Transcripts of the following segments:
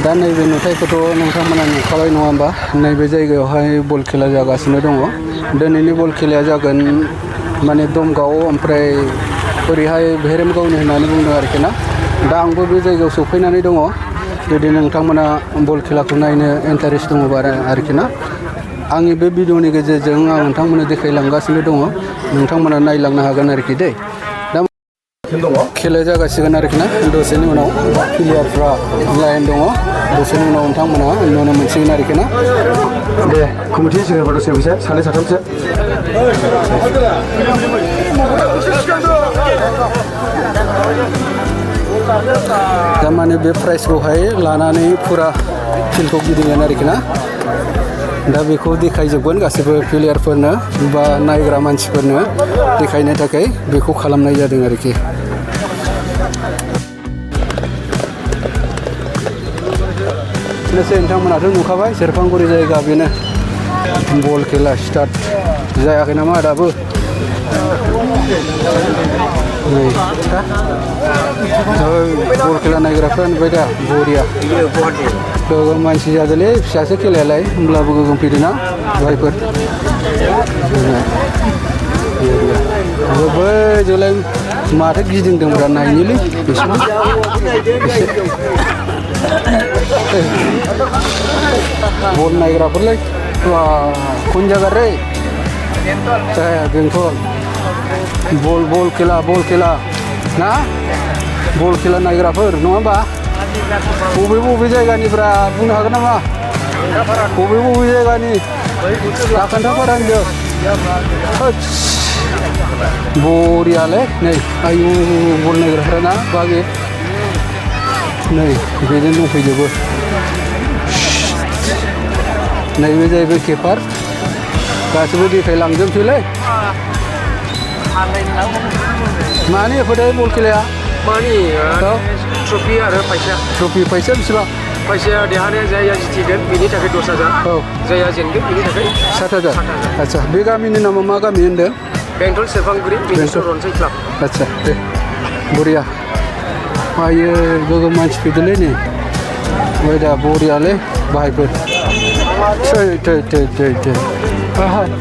दा नैबे नुथायखौथ' नोंथांमोना नुखाबाय नङा होमबा नैबे जायगायावहाय बल खेला जागासिनो दङ दिनैनि बल खेलाया जागोन माने दमगाव ओमफ्राय ओरैहाय भेरेमगावनि होननानै बुंदों आरोखि ना दा आंबो बे जायगायाव सफैनानै दङ जुदि नोंथांमोना बल खेलाखौ नायनो इन्टारेस्ट दङबा आरोखि ना आंनि बे भिडिअनि गेजेरजों आं नोंथांमोननो देखायलांगासिनो दङ नोंथांमोना नायलांनो हागोन आरोखि दै दा खेलाया जागासिगोन आरोखि ना दसेनि उनाव प्लेयारफ्रा लाइन दङ दसेनि उनाव नोंथांमोना नुनो मोनसिगोन आरोखि ना दे कमिटि सिगांबा दसे फैसा सानै साथामसो थारमाने बे प्राइजखौहाय लानानै फुरा फिल्डखौ गिदिंगोन आरोखि ना दा बेखौ देखायजोबगोन गासैबो प्लेयारफोरनो बा नायग्रा मानसिफोरनो देखायनो थाखाय बेखौ खालामनाय जादों आरोखि बेनोसै नोंथांमोनाथ' नुखाबाय सेरफांगुरि जायगा बेनो बल खेला स्टार्ट जायाखै नामा दाबो बल खेला नायग्राफ्रा नुबाय दा बरिया गोगोम मानसि जादोंलै फिसासो खेलायालाय होमब्लाबो गोगोम फैदोंना भाइफोर बै जोलाय माथो गिदिंदोंब्रा नायनोलै बिसोर बल नायग्राफोरलाय कोन जायगा रे बेंटल बल खेला ना बल खेला नायग्राफोर नङा होमबा बबे जायगानिफ्रा बुंनो हागोन नामा बबे जायगानि दा खोन्थाफारा होनदों बरियालै नै आयु बल नायग्राफ्रा ना बागे नै बेजों दंफैजोबो नैबे जाहैबाय किपार गासैबो देखायलांजोबसैलै मानि एफोरथाय बल खेलाया मानि ट्रफि आरो फैसा बेसेबां फैसाया देरहानाया जायहा जिथिगोन बेनि थाखाय 10,000 औ जायहा जेनगोन बेनि थाखाय 7,000 आच्छा बे गामिनि नामा मा गामि होनदों बेंटल सेरफांगुरि बेंटल रनसाय क्लाब आच्छा दे बरिया आयो गोगोम मानसि फैदोंलै नै ओमफ्राय दा बरियालै बाहायफोर थै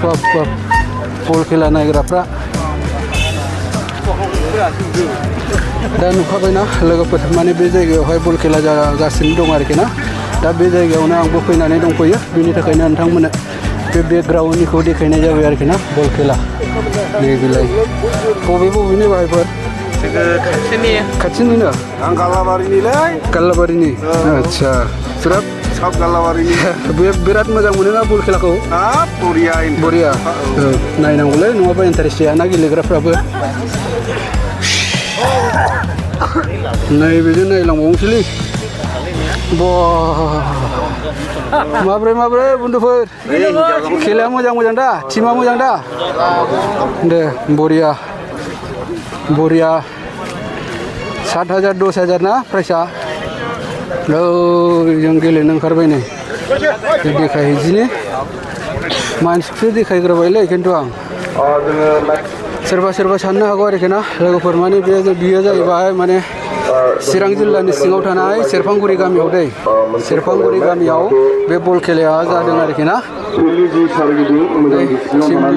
बाब बल खेला नायग्राफ्रा दा नुखाबायना लोगोफोर माने बे जायगायावहाय बल खेला जागासिनो दं आरोखि ना दा बे जायगायावनो आंबो फैनानै दंफैयो बेनि थाखायनो नोंथांमोननो बे बेकग्राउन्डनिखौ देखायनाय जाबाय आरोखि ना बल खेला नैबेलाय बबेनि बाहायफोर खाथिनिनो आं गालाबारिनि आच्छा बिराद सब गालाबारिनि बे बिराद मोजां मोनोना बल खेलाखौ बरिया नायनांगौलै नङाबा इन्टारेस्ट जायाना गेलेग्राफ्राबो नैबेजों नायलांबावनोसैलै माब्रै बुन्दुफोर खेलाया मोजां दा टिमा मोजां दा दे बरिया 7,000 10,000 ना प्राइसा जों गेलेनो ओंखारबाय नै देखायहैदिनि मानसिखौसो देखायग्रोबायलै खिन्थु आं सोरबा साननो हागौ आरोखि ना लोगोफोर माने बियो जाहैबाय माने चिरां जिल्लानि सिङाव थानाय सेरफांगुरि गामियाव दै सेरफांगुरि गामियाव बे बल खेलाया जादों आरोखि ना टिम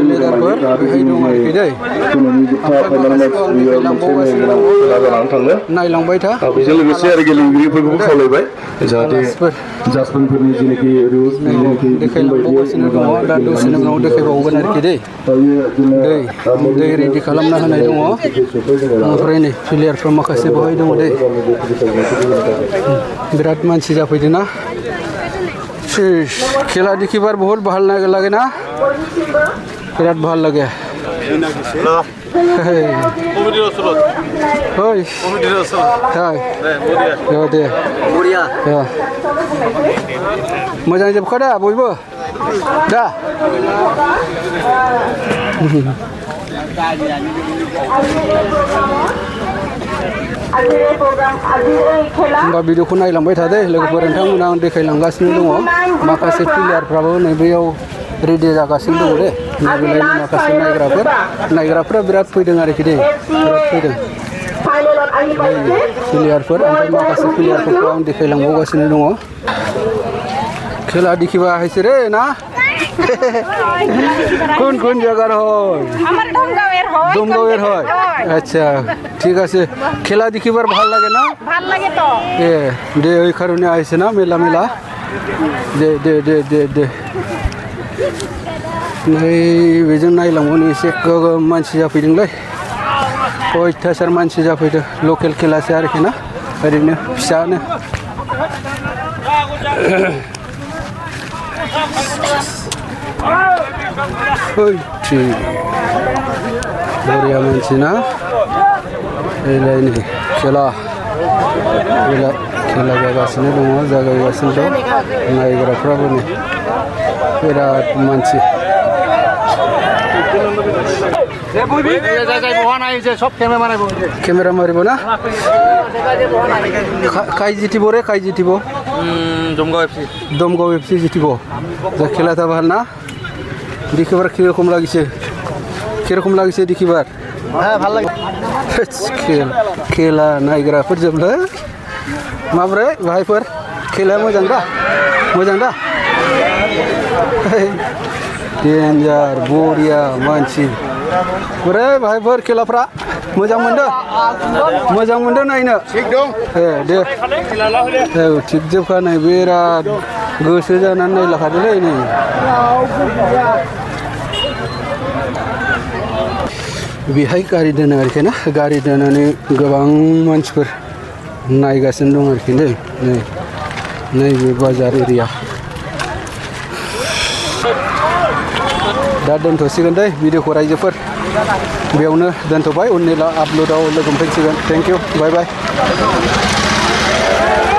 लिडारफोर बेहाय दं आरोखि दै नायलांबाय था बेजों लोगोसे आरो गेलेगिरिफोरखौबो खावलायबाय जाहाथे जाजमेन्टफोरनि जेनाखि रुल्स देखायलांबावगासिनो दङ दा दसेनि उनाव देखायबावगोन आरोखि दै रेडि खालामना होनाय दङ ओमफ्राय नै प्लेयारफ्रा माखासे बहाय दङ दै बिराद मानसि जाफैदों ना खेला देखी बार बहुत ভাল লাগে ना बिराद ভাল লাগে दे मोजां जोबखा दा बयबो दा होमबा भिडिअखौ नायलांबाय थादो लोगोफोर नोंथांमोना आं देखायलांगासिनो दङ माखासे प्लेयारफ्राबो नैबेयाव रेडि जागासिनो दङ दे नैबेलायनि माखासे नायग्राफ्रा बिराद फैदों आरोखि दे बिराद फैदों प्लेयारफोर ओमफ्राय माखासे प्लेयारफोरखौ आं देखायलांबावगासिनो दङ खेला देखिबा हायसे रे ना কোন কোন জায়গার হয় আমার দমগাঁওয়ের হয় দমগাঁওয়ের হয় আচ্ছা ঠিক আছে খেলা দেখিবার ভাল লাগে না ভাল লাগে তো এ দে ওই কারণে আইছে না মেলা মেলা দে দে দে দে দে नै बेजों नायलांबावनि एसे मानसि जाफैदोंलै अयथासार मानसि जाफैदों लकेल खेलासो आरोखि ना ओरैनो फिसानो बरिया मानसि ना एलाय नै खेला खेला जागासिनो दङ जागायगासिनो दं नायग्राफ्राबो नै बिराद मानसि केमेरा मारिब ना কাই জিতিব রে কাই জিতিব দমগাঁও এফসি জিতিব যা খেলাটা ভাল না দেখিবার কিরকম লাগিছে দেখিবার হ্যাঁ ভালো লাগে खेला नायग्राफोर जोबलै माब्रै भाइफोर खेलाया मोजां दा डेन्जार बरिया मानसि बोरै भाइफोर खेलाफ्रा मोजां मोनदों नायनो ঠিক दं दे थिग जोबखा नै बिराद गोसो जानानै नायलाखादोलै नै बेहाय गारि दोनो आरोखि ना गारि दोननानै गोबां मानसिफोर नायगासिनो दं आरोखि नैबे बाजार एरिया दा दोनथ'सिगोन दै भिडिअखौ रायजोफोर बेयावनो दोनथ'बाय उननि आपल'डआव लोगो मोनफिनसिगोन थेंक इउ बाय बाय